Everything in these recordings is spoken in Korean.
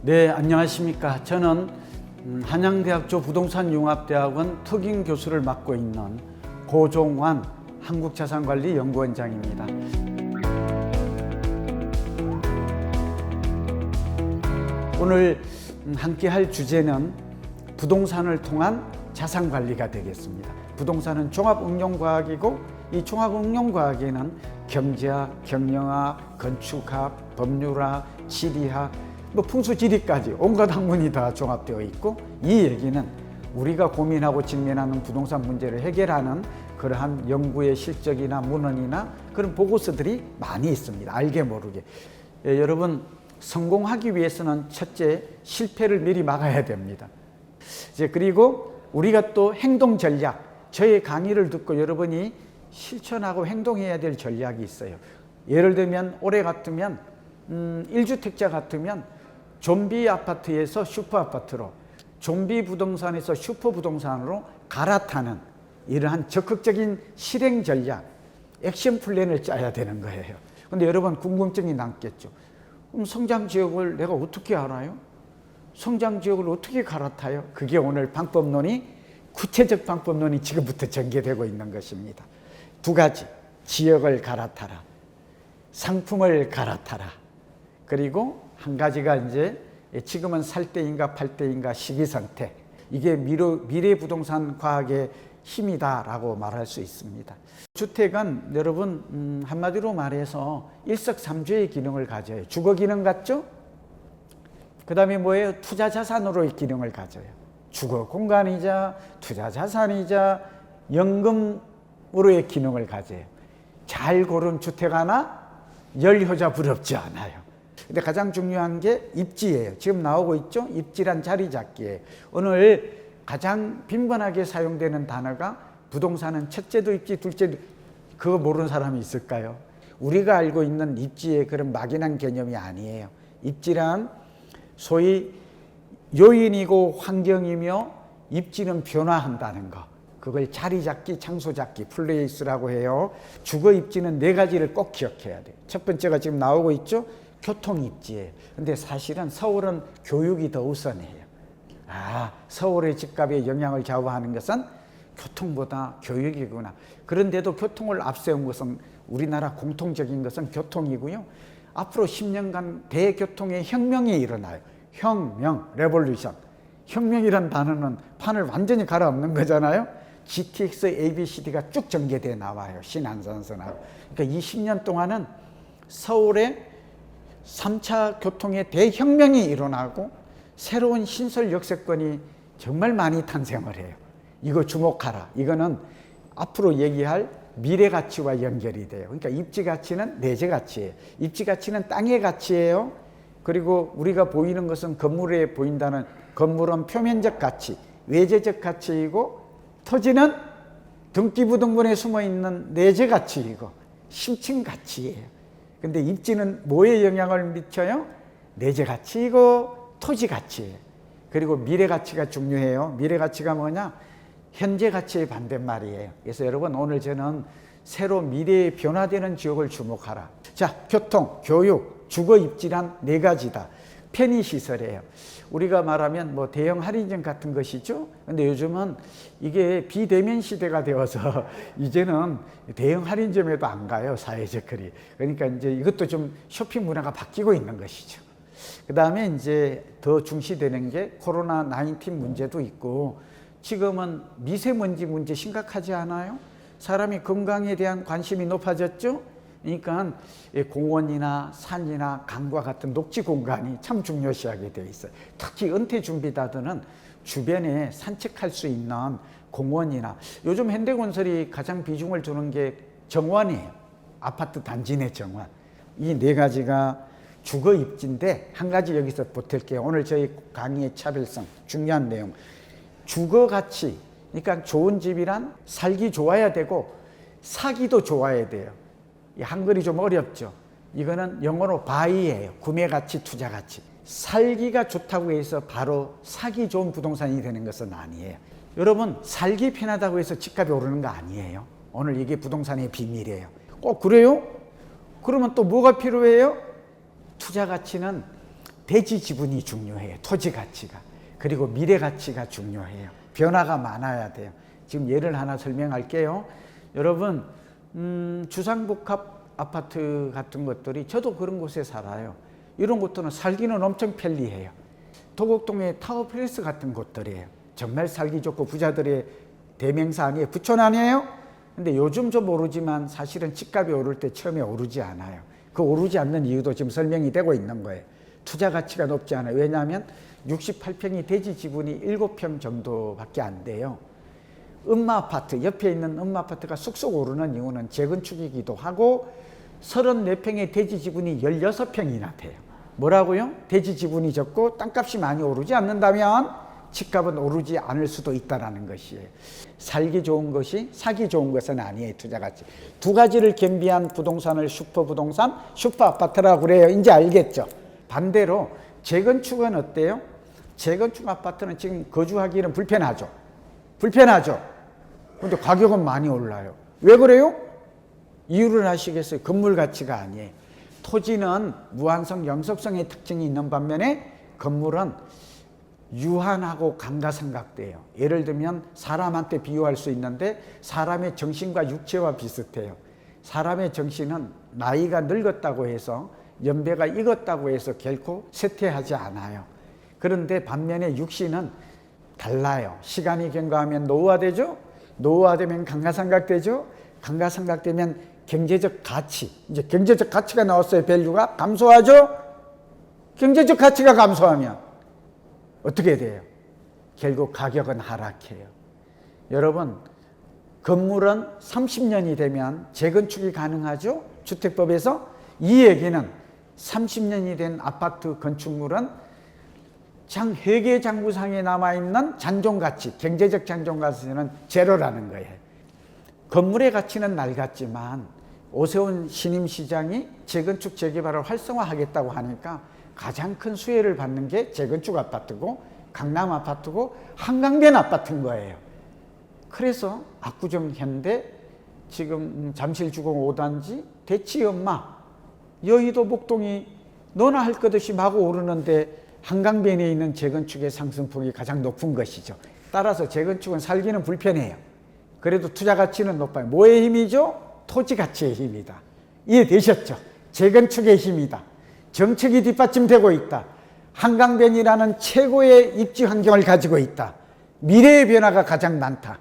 네, 안녕하십니까. 저는 한양대학교 부동산융합대학원 특임교수를 맡고 있는 고종환 한국자산관리연구원장입니다. 오늘 함께 할 주제는 부동산을 통한 자산관리가 되겠습니다. 부동산은 종합응용과학이고 이 종합응용과학에는 경제학, 경영학, 건축학, 법률학, 지리학, 풍수지리까지 온갖 학문이 다 종합되어 있고, 이 얘기는 우리가 고민하고 직면하는 부동산 문제를 해결하는 그러한 연구의 실적이나 문헌이나 그런 보고서들이 많이 있습니다. 알게 모르게. 여러분, 성공하기 위해서는 첫째, 실패를 미리 막아야 됩니다. 그리고 우리가 또 행동 전략, 저의 강의를 듣고 여러분이 실천하고 행동해야 될 전략이 있어요. 예를 들면 올해 같으면 1주택자 같으면 좀비 아파트에서 슈퍼 아파트로, 좀비 부동산에서 슈퍼 부동산으로 갈아타는 이러한 적극적인 실행 전략, 액션 플랜을 짜야 되는 거예요. 근데 여러분, 궁금증이 남겠죠. 그럼 성장 지역을 내가 어떻게 알아요? 성장 지역을 어떻게 갈아타요? 그게 오늘 방법론이, 구체적 방법론이 지금부터 전개되고 있는 것입니다. 두 가지, 지역을 갈아타라, 상품을 갈아타라, 그리고 한 가지가 이제 지금은 살 때인가 팔 때인가 시기선택. 이게 미래 부동산 과학의 힘이다라고 말할 수 있습니다. 주택은 여러분 한마디로 말해서 일석삼조의 기능을 가져요. 주거 기능 같죠? 그 다음에 뭐예요? 투자 자산으로의 기능을 가져요. 주거 공간이자 투자 자산이자 연금으로의 기능을 가져요. 잘 고른 주택 하나 열효자 부럽지 않아요. 근데 가장 중요한 게 입지예요. 지금 나오고 있죠? 입지란 자리 잡기예요. 오늘 가장 빈번하게 사용되는 단어가 부동산은 첫째도 입지, 둘째도, 그거 모르는 사람이 있을까요? 우리가 알고 있는 입지의 그런 막연한 개념이 아니에요. 입지란 소위 요인이고 환경이며, 입지는 변화한다는 거. 그걸 자리 잡기, 장소 잡기, 플레이스라고 해요. 주거 입지는 네 가지를 꼭 기억해야 돼요. 첫 번째가 지금 나오고 있죠? 교통 입지예요. 근데 사실은 서울은 교육이 더 우선해요. 서울의 집값에 영향을 좌우하는 것은 교통보다 교육이구나. 그런데도 교통을 앞세운 것은, 우리나라 공통적인 것은 교통이고요. 앞으로 10년간 대교통의 혁명이 일어나요. 혁명, 레볼루션. 혁명이란 단어는 판을 완전히 갈아엎는 거잖아요. GTX, ABCD가 쭉 전개돼 나와요. 신안산선하고. 그러니까 20년 동안은 서울에 3차 교통의 대혁명이 일어나고 새로운 신설 역세권이 정말 많이 탄생을 해요. 이거 주목하라. 이거는 앞으로 얘기할 미래 가치와 연결이 돼요. 그러니까 입지 가치는 내재 가치예요. 입지 가치는 땅의 가치예요. 그리고 우리가 보이는 것은 건물에 보인다는, 건물은 표면적 가치, 외재적 가치이고, 토지는 등기부등본에 숨어있는 내재 가치이고 심층 가치예요. 근데 입지는 뭐에 영향을 미쳐요? 내재 가치이고 토지 가치예요. 그리고 미래 가치가 중요해요. 미래 가치가 뭐냐? 현재 가치의 반대말이에요. 그래서 여러분, 오늘 저는 새로 미래에 변화되는 지역을 주목하라. 자, 교통, 교육, 주거 입지란 네 가지다. 편의시설이에요. 우리가 말하면 뭐 대형 할인점 같은 것이죠. 근데 요즘은 이게 비대면 시대가 되어서 이제는 대형 할인점에도 안 가요, 사회적 거리. 그러니까 이제 이것도 좀 쇼핑 문화가 바뀌고 있는 것이죠. 그 다음에 이제 더 중시되는 게 코로나19 문제도 있고, 지금은 미세먼지 문제 심각하지 않아요? 사람이 건강에 대한 관심이 높아졌죠? 그러니까 공원이나 산이나 강과 같은 녹지 공간이 참 중요시하게 되어 있어요. 특히 은퇴 준비자들은 주변에 산책할 수 있는 공원이나, 요즘 현대건설이 가장 비중을 두는 게 정원이에요. 아파트 단지 내 정원. 이 네 가지가 주거 입지인데, 한 가지 여기서 보탤게요. 오늘 저희 강의의 차별성, 중요한 내용. 주거 가치, 그러니까 좋은 집이란 살기 좋아야 되고 사기도 좋아야 돼요. 이 한글이 좀 어렵죠. 이거는 영어로 buy예요. 구매 가치, 투자 가치. 살기가 좋다고 해서 바로 사기 좋은 부동산이 되는 것은 아니에요. 여러분, 살기 편하다고 해서 집값이 오르는 거 아니에요. 오늘 이게 부동산의 비밀이에요. 꼭 그래요? 그러면 또 뭐가 필요해요? 투자 가치는 대지 지분이 중요해요. 토지 가치가. 그리고 미래 가치가 중요해요. 변화가 많아야 돼요. 지금 예를 하나 설명할게요. 여러분 주상복합 아파트 같은 것들이 저도 그런 곳에 살아요. 이런 곳들은 살기는 엄청 편리해요. 도곡동의 타워팰리스 같은 곳들이에요. 정말 살기 좋고 부자들의 대명사 아니에요? 부촌 아니에요? 근데 요즘 좀 오르지만 사실은 집값이 오를 때 처음에 오르지 않아요. 그 오르지 않는 이유도 지금 설명이 되고 있는 거예요. 투자 가치가 높지 않아요. 왜냐하면 68평이 대지 지분이 7평 정도밖에 안 돼요. 음마아파트, 옆에 있는 음마아파트가 쑥쑥 오르는 이유는 재건축이기도 하고 34평의 대지 지분이 16평이나 돼요. 뭐라고요? 대지 지분이 적고 땅값이 많이 오르지 않는다면 집값은 오르지 않을 수도 있다는 것이에요. 살기 좋은 것이 사기 좋은 것은 아니에요. 투자가치. 두 가지를 겸비한 부동산을 슈퍼부동산, 슈퍼아파트라고 그래요. 이제 알겠죠? 반대로 재건축은 어때요? 재건축 아파트는 지금 거주하기는 불편하죠. 불편하죠. 근데 가격은 많이 올라요. 왜 그래요? 이유를 아시겠어요? 건물 가치가 아니에요. 토지는 무한성, 영속성의 특징이 있는 반면에 건물은 유한하고 감가상각돼요. 예를 들면 사람한테 비유할 수 있는데 사람의 정신과 육체와 비슷해요. 사람의 정신은 나이가 늙었다고 해서 연배가 익었다고 해서 결코 쇠퇴하지 않아요. 그런데 반면에 육신은 달라요. 시간이 경과하면 노후화되죠. 노후화되면 감가상각되죠. 감가상각되면 경제적 가치, 이제 경제적 가치가 나왔어요. 밸류가 감소하죠. 경제적 가치가 감소하면 어떻게 돼요? 결국 가격은 하락해요. 여러분, 건물은 30년이 되면 재건축이 가능하죠? 주택법에서. 이 얘기는 30년이 된 아파트 건축물은 회계장부상에 남아있는 잔존가치, 경제적 잔존가치는 제로라는 거예요. 건물의 가치는 낡았지만 오세훈 신임시장이 재건축 재개발을 활성화하겠다고 하니까 가장 큰 수혜를 받는 게 재건축 아파트고 강남 아파트고 한강변 아파트인 거예요. 그래서 압구정 현대, 지금 잠실주공 5단지, 대치연마, 여의도 목동이 너나 할 것 없이 마구 오르는데 한강변에 있는 재건축의 상승폭이 가장 높은 것이죠. 따라서 재건축은 살기는 불편해요. 그래도 투자 가치는 높아요. 뭐의 힘이죠? 토지 가치의 힘이다. 이해되셨죠? 재건축의 힘이다. 정책이 뒷받침되고 있다. 한강변이라는 최고의 입지 환경을 가지고 있다. 미래의 변화가 가장 많다.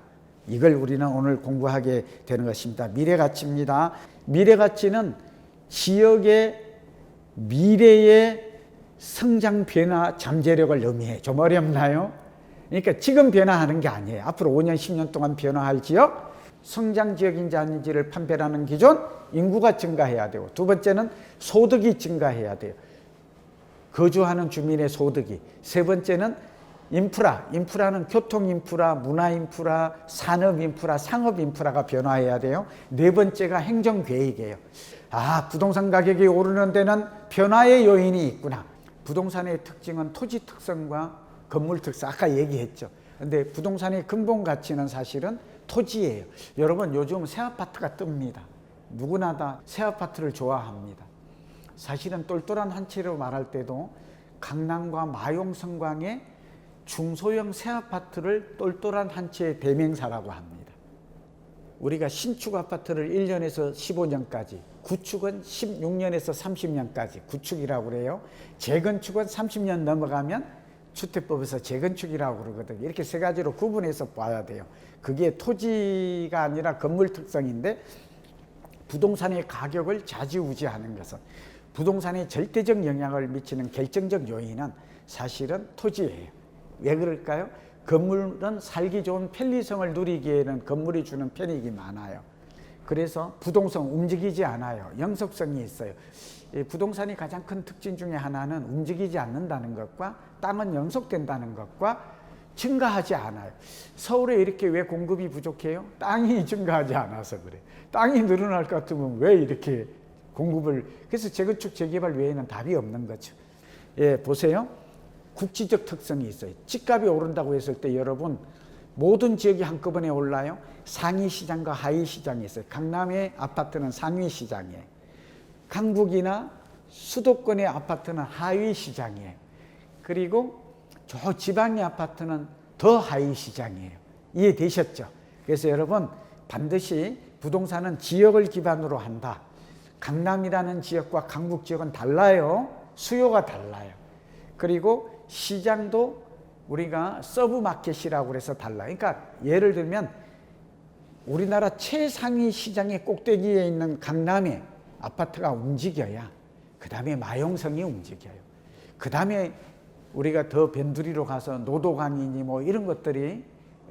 이걸 우리는 오늘 공부하게 되는 것입니다. 미래 가치입니다. 미래 가치는 지역의 미래의 성장 변화 잠재력을 의미해요. 좀 어렵나요? 그러니까 지금 변화하는 게 아니에요. 앞으로 5년, 10년 동안 변화할 지역, 성장 지역인지 아닌지를 판별하는 기준, 인구가 증가해야 되고, 두 번째는 소득이 증가해야 돼요. 거주하는 주민의 소득이. 세 번째는 인프라는 교통 인프라, 문화 인프라, 산업 인프라, 상업 인프라가 변화해야 돼요. 네 번째가 행정 계획이에요. 아, 부동산 가격이 오르는 데는 변화의 요인이 있구나. 부동산의 특징은 토지 특성과 건물 특성, 아까 얘기했죠. 근데 부동산의 근본 가치는 사실은 토지예요. 여러분, 요즘 새 아파트가 뜹니다. 누구나 다 새 아파트를 좋아합니다. 사실은 똘똘한 한 채로 말할 때도 강남과 마용 성광의 중소형 새 아파트를 똘똘한 한 채의 대명사라고 합니다. 우리가 신축 아파트를 1년에서 15년까지, 구축은 16년에서 30년까지 구축이라고 그래요. 재건축은 30년 넘어가면 주택법에서 재건축이라고 그러거든요. 이렇게 세 가지로 구분해서 봐야 돼요. 그게 토지가 아니라 건물 특성인데, 부동산의 가격을 좌지우지하는 것은, 부동산에 절대적 영향을 미치는 결정적 요인은 사실은 토지예요. 왜 그럴까요? 건물은 살기 좋은 편리성을 누리기에는 건물이 주는 편익이 많아요. 그래서 부동산 움직이지 않아요. 영속성이 있어요. 부동산이 가장 큰 특징 중에 하나는 움직이지 않는다는 것과 땅은 영속된다는 것과 증가하지 않아요. 서울에 이렇게 왜 공급이 부족해요? 땅이 증가하지 않아서 그래. 땅이 늘어날 것 같으면 왜 이렇게 공급을, 그래서 재건축 재개발 외에는 답이 없는 거죠. 예, 보세요. 국지적 특성이 있어요. 집값이 오른다고 했을 때 여러분, 모든 지역이 한꺼번에 올라요. 상위 시장과 하위 시장이 있어요. 강남의 아파트는 상위 시장이에요. 강북이나 수도권의 아파트는 하위 시장이에요. 그리고 저 지방의 아파트는 더 하위 시장이에요. 이해되셨죠? 그래서 여러분 반드시 부동산은 지역을 기반으로 한다. 강남이라는 지역과 강북 지역은 달라요. 수요가 달라요. 그리고 시장도 우리가 서브마켓이라고 그래서 달라요. 그러니까 예를 들면 우리나라 최상위 시장의 꼭대기에 있는 강남에 아파트가 움직여야 그 다음에 마용성이 움직여요. 그 다음에 우리가 더 변두리로 가서 노도강이니 뭐 이런 것들이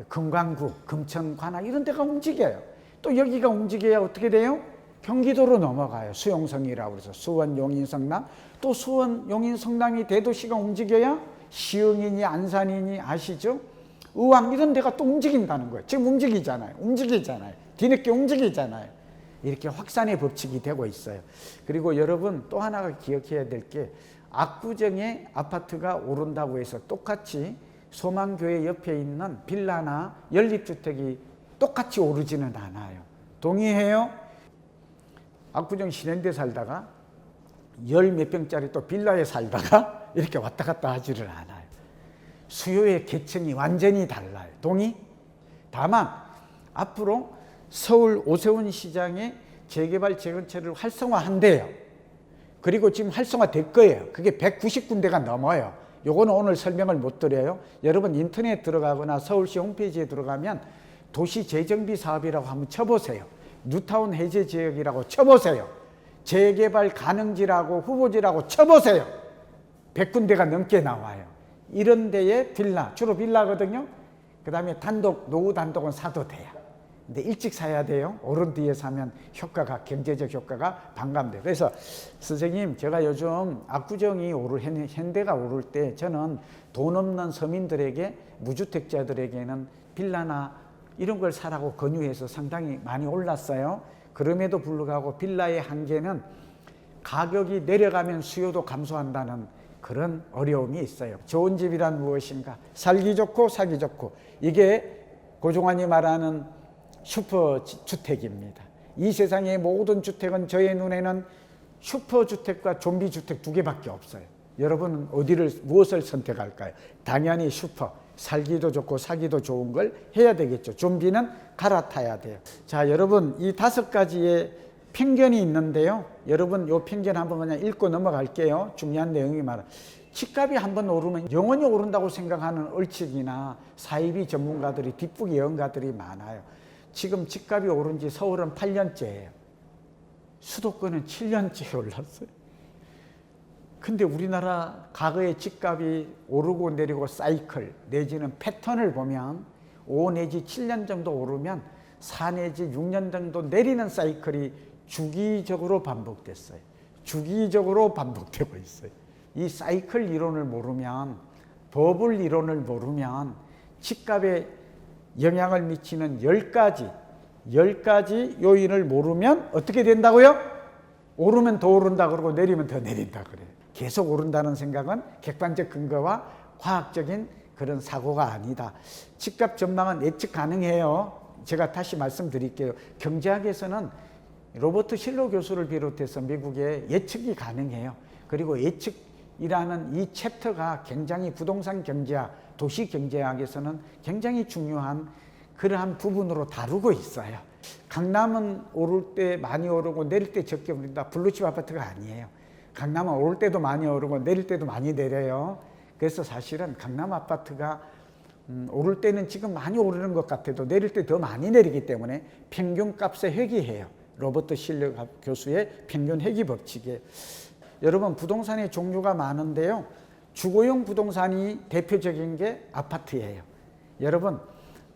금강구, 금천, 관악 이런 데가 움직여요. 또 여기가 움직여야 어떻게 돼요? 경기도로 넘어가요. 수용성이라고 해서 수원, 용인, 성남. 또 수원, 용인, 성남이 대도시가 움직여야 시흥이니 안산이니 아시죠? 의왕 이런 데가 또 움직인다는 거예요. 지금 움직이잖아요. 뒤늦게 움직이잖아요. 이렇게 확산의 법칙이 되고 있어요. 그리고 여러분 또 하나가 기억해야 될 게 압구정에 아파트가 오른다고 해서 똑같이 소망교회 옆에 있는 빌라나 연립주택이 똑같이 오르지는 않아요. 동의해요? 압구정 신현대 살다가 열 몇 평짜리 또 빌라에 살다가 이렇게 왔다 갔다 하지를 않아요. 수요의 계층이 완전히 달라요. 동의? 다만 앞으로 서울 오세훈 시장의 재개발 재건축을 활성화한대요. 그리고 지금 활성화될 거예요. 그게 190군데가 넘어요. 요거는 오늘 설명을 못 드려요. 여러분 인터넷 들어가거나 서울시 홈페이지에 들어가면 도시재정비 사업이라고 한번 쳐보세요. 뉴타운 해제 지역이라고 쳐보세요. 재개발 가능지라고 후보지라고 쳐보세요. 100군데가 넘게 나와요. 이런 데에 빌라, 주로 빌라거든요. 그 다음에 단독, 노후 단독은 사도 돼요. 근데 일찍 사야 돼요. 오른 뒤에 사면 효과가, 경제적 효과가 반감돼요. 그래서 선생님, 제가 요즘 압구정이 현대가 오를 때 저는 돈 없는 서민들에게, 무주택자들에게는 빌라나 이런 걸 사라고 권유해서 상당히 많이 올랐어요. 그럼에도 불구하고 빌라의 한계는 가격이 내려가면 수요도 감소한다는 그런 어려움이 있어요. 좋은 집이란 무엇인가? 살기 좋고 사기 좋고. 이게 고종환이 말하는 슈퍼주택입니다. 이 세상의 모든 주택은 저의 눈에는 슈퍼주택과 좀비주택 두 개밖에 없어요. 여러분은 무엇을 선택할까요? 당연히 슈퍼, 살기도 좋고 사기도 좋은 걸 해야 되겠죠. 좀비는 갈아타야 돼요. 자, 여러분 이 5가지의 편견이 있는데요. 여러분 이 편견 한번 그냥 읽고 넘어갈게요. 중요한 내용이 많아요. 집값이 한번 오르면 영원히 오른다고 생각하는 얼측이나 사이비 전문가들이, 뒷북 예언가들이 많아요. 지금 집값이 오른 지 서울은 8년째예요. 수도권은 7년째 올랐어요. 근데 우리나라 과거의 집값이 오르고 내리고 사이클 내지는 패턴을 보면 5 내지 7년 정도 오르면 4 내지 6년 정도 내리는 사이클이 주기적으로 반복됐어요. 주기적으로 반복되고 있어요. 이 사이클 이론을 모르면, 버블 이론을 모르면 집값에 영향을 미치는 10가지 요인을 모르면 어떻게 된다고요? 오르면 더 오른다 그러고 내리면 더 내린다 그래요. 계속 오른다는 생각은 객관적 근거와 과학적인 그런 사고가 아니다. 집값 전망은 예측 가능해요. 제가 다시 말씀드릴게요. 경제학에서는 로버트 실러 교수를 비롯해서 미국에 예측이 가능해요. 그리고 예측이라는 이 챕터가 굉장히 부동산 경제학, 도시 경제학에서는 굉장히 중요한 그러한 부분으로 다루고 있어요. 강남은 오를 때 많이 오르고 내릴 때 적게 오른다. 블루칩 아파트가 아니에요. 강남은 오를 때도 많이 오르고 내릴 때도 많이 내려요. 그래서 사실은 강남 아파트가 오를 때는 지금 많이 오르는 것 같아도 내릴 때 더 많이 내리기 때문에 평균값에 회귀해요. 로버트 실러 교수의 평균 회귀 법칙이에요. 여러분 부동산의 종류가 많은데요. 주거용 부동산이 대표적인 게 아파트예요. 여러분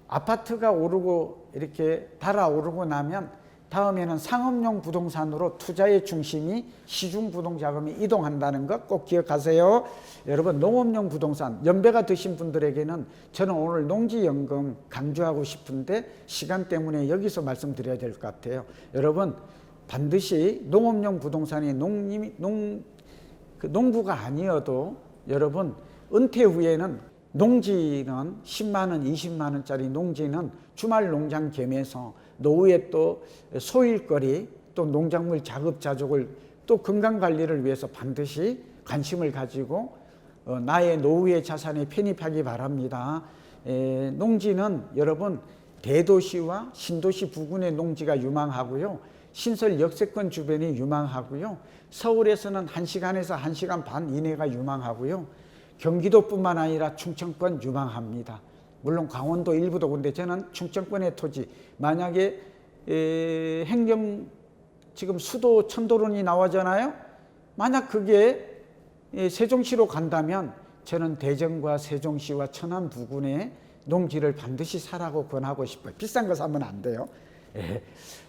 아파트가 오르고 이렇게 달아오르고 나면 다음에는 상업용 부동산으로 투자의 중심이 시중부동자금이 이동한다는 것 꼭 기억하세요. 여러분 농업용 부동산, 연배가 드신 분들에게는 저는 오늘 농지연금 강조하고 싶은데 시간 때문에 여기서 말씀드려야 될 것 같아요. 여러분 반드시 농업용 부동산이 농부가 아니어도 여러분 은퇴 후에는 농지는 10만 원, 20만 원짜리 농지는 주말 농장 겸해서 노후에 또 소일거리 또 농작물 자급자족을 또 건강관리를 위해서 반드시 관심을 가지고 나의 노후의 자산에 편입하기 바랍니다. 농지는 여러분 대도시와 신도시 부근의 농지가 유망하고요. 신설 역세권 주변이 유망하고요. 서울에서는 1시간에서 1시간 반 이내가 유망하고요. 경기도뿐만 아니라 충청권 유망합니다. 물론 강원도 일부도. 근데 저는 충청권의 토지, 만약에 행정 지금 수도 천도론이 나오잖아요. 만약 그게 세종시로 간다면 저는 대전과 세종시와 천안 부근에 농지를 반드시 사라고 권하고 싶어요. 비싼 거 사면 안 돼요.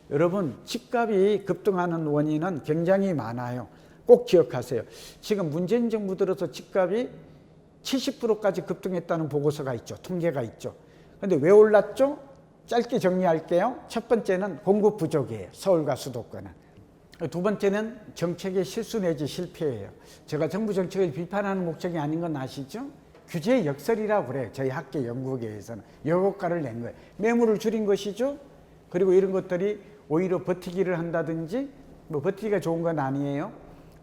여러분, 집값이 급등하는 원인은 굉장히 많아요. 꼭 기억하세요. 지금 문재인 정부 들어서 집값이 70%까지 급등했다는 보고서가 있죠. 통계가 있죠. 그런데 왜 올랐죠? 짧게 정리할게요. 첫 번째는 공급 부족이에요. 서울과 수도권은. 두 번째는 정책의 실수 내지 실패예요. 제가 정부 정책을 비판하는 목적이 아닌 건 아시죠? 규제 역설이라고 그래요. 저희 학계 연구계에서는 여고가를 낸 거예요. 매물을 줄인 것이죠. 그리고 이런 것들이 오히려 버티기를 한다든지, 뭐 버티기가 좋은 건 아니에요.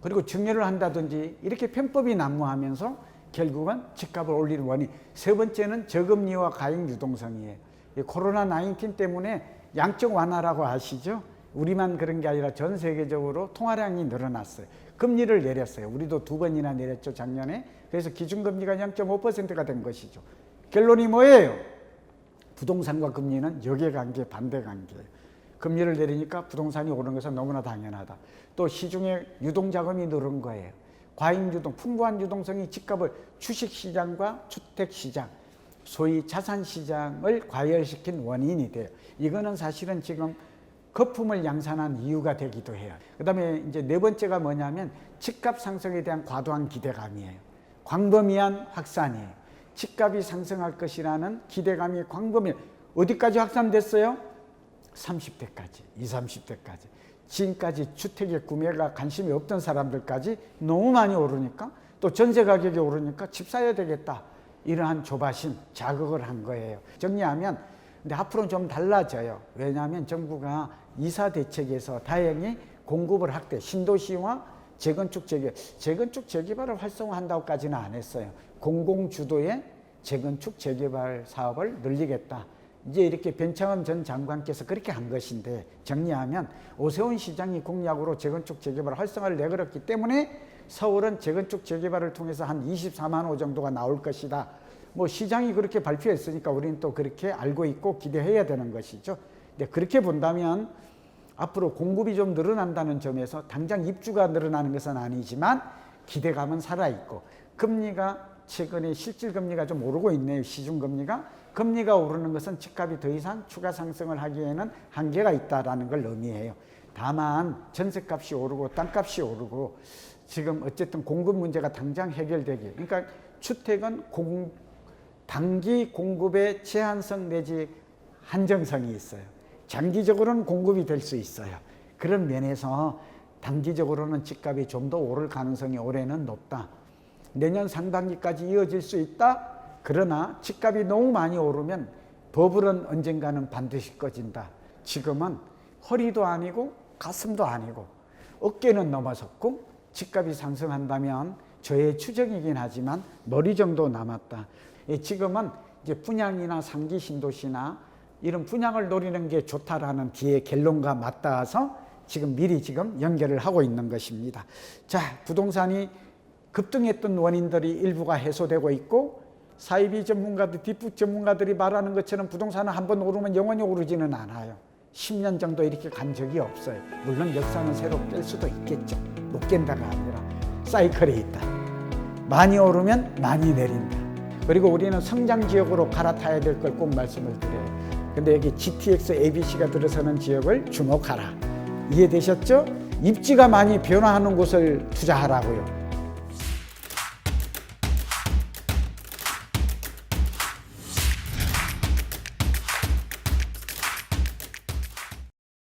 그리고 증여를 한다든지 이렇게 편법이 난무하면서 결국은 집값을 올리는 원인. 세 번째는 저금리와 가액 유동성이에요. 코로나19 때문에 양적 완화라고 아시죠? 우리만 그런 게 아니라 전 세계적으로 통화량이 늘어났어요. 금리를 내렸어요. 우리도 2번이나 내렸죠, 작년에. 그래서 기준금리가 0.5%가 된 것이죠. 결론이 뭐예요? 부동산과 금리는 역외관계, 반대관계예요. 금리를 내리니까 부동산이 오르는 것은 너무나 당연하다. 또 시중에 유동자금이 늘은 거예요. 과잉유동, 풍부한 유동성이 집값을, 주식시장과 주택시장, 소위 자산시장을 과열시킨 원인이 돼요. 이거는 사실은 지금 거품을 양산한 이유가 되기도 해요. 그 다음에 이제 네 번째가 뭐냐면 집값 상승에 대한 과도한 기대감이에요. 광범위한 확산이에요. 집값이 상승할 것이라는 기대감이 광범위, 어디까지 확산됐어요? 30대까지, 20, 30대까지. 지금까지 주택의 구매가 관심이 없던 사람들까지 너무 많이 오르니까, 또 전세 가격이 오르니까 집 사야 되겠다. 이러한 조바심, 자극을 한 거예요. 정리하면, 근데 앞으로는 좀 달라져요. 왜냐하면 정부가 이사 대책에서 다행히 공급을 확대, 신도시와 재건축 재개발을 활성화한다고까지는 안 했어요. 공공주도의 재건축 재개발 사업을 늘리겠다. 이제 이렇게 변창흠 전 장관께서 그렇게 한 것인데, 정리하면 오세훈 시장이 공약으로 재건축 재개발 활성화를 내걸었기 때문에 서울은 재건축 재개발을 통해서 한 24만 호 정도가 나올 것이다. 뭐 시장이 그렇게 발표했으니까 우리는 또 그렇게 알고 있고 기대해야 되는 것이죠. 근데 그렇게 본다면 앞으로 공급이 좀 늘어난다는 점에서 당장 입주가 늘어나는 것은 아니지만 기대감은 살아있고, 금리가 최근에 실질금리가 좀 오르고 있네요. 시중금리가. 금리가 오르는 것은 집값이 더 이상 추가 상승을 하기에는 한계가 있다는 걸 의미해요. 다만 전세값이 오르고 땅값이 오르고 지금 어쨌든 공급 문제가 당장 해결되기, 그러니까 주택은 단기 공급의 제한성 내지 한정성이 있어요. 장기적으로는 공급이 될 수 있어요. 그런 면에서 단기적으로는 집값이 좀 더 오를 가능성이 올해는 높다. 내년 상반기까지 이어질 수 있다. 그러나 집값이 너무 많이 오르면 버블은 언젠가는 반드시 꺼진다. 지금은 허리도 아니고 가슴도 아니고 어깨는 넘어섰고 집값이 상승한다면 저의 추정이긴 하지만 머리 정도 남았다. 지금은 이제 분양이나 상기 신도시나 이런 분양을 노리는 게 좋다라는 뒤에 결론과 맞닿아서 지금 미리 연결을 하고 있는 것입니다. 자, 부동산이 급등했던 원인들이 일부가 해소되고 있고, 사이비 전문가들, 뒷북 전문가들이 말하는 것처럼 부동산은 한번 오르면 영원히 오르지는 않아요. 10년 정도 이렇게 간 적이 없어요. 물론 역사는 새로 깰 수도 있겠죠. 못 깬다가 아니라 사이클이 있다. 많이 오르면 많이 내린다. 그리고 우리는 성장 지역으로 갈아타야 될 걸 꼭 말씀을 드려요. 근데 여기 GTX ABC가 들어서는 지역을 주목하라. 이해되셨죠? 입지가 많이 변화하는 곳을 투자하라고요.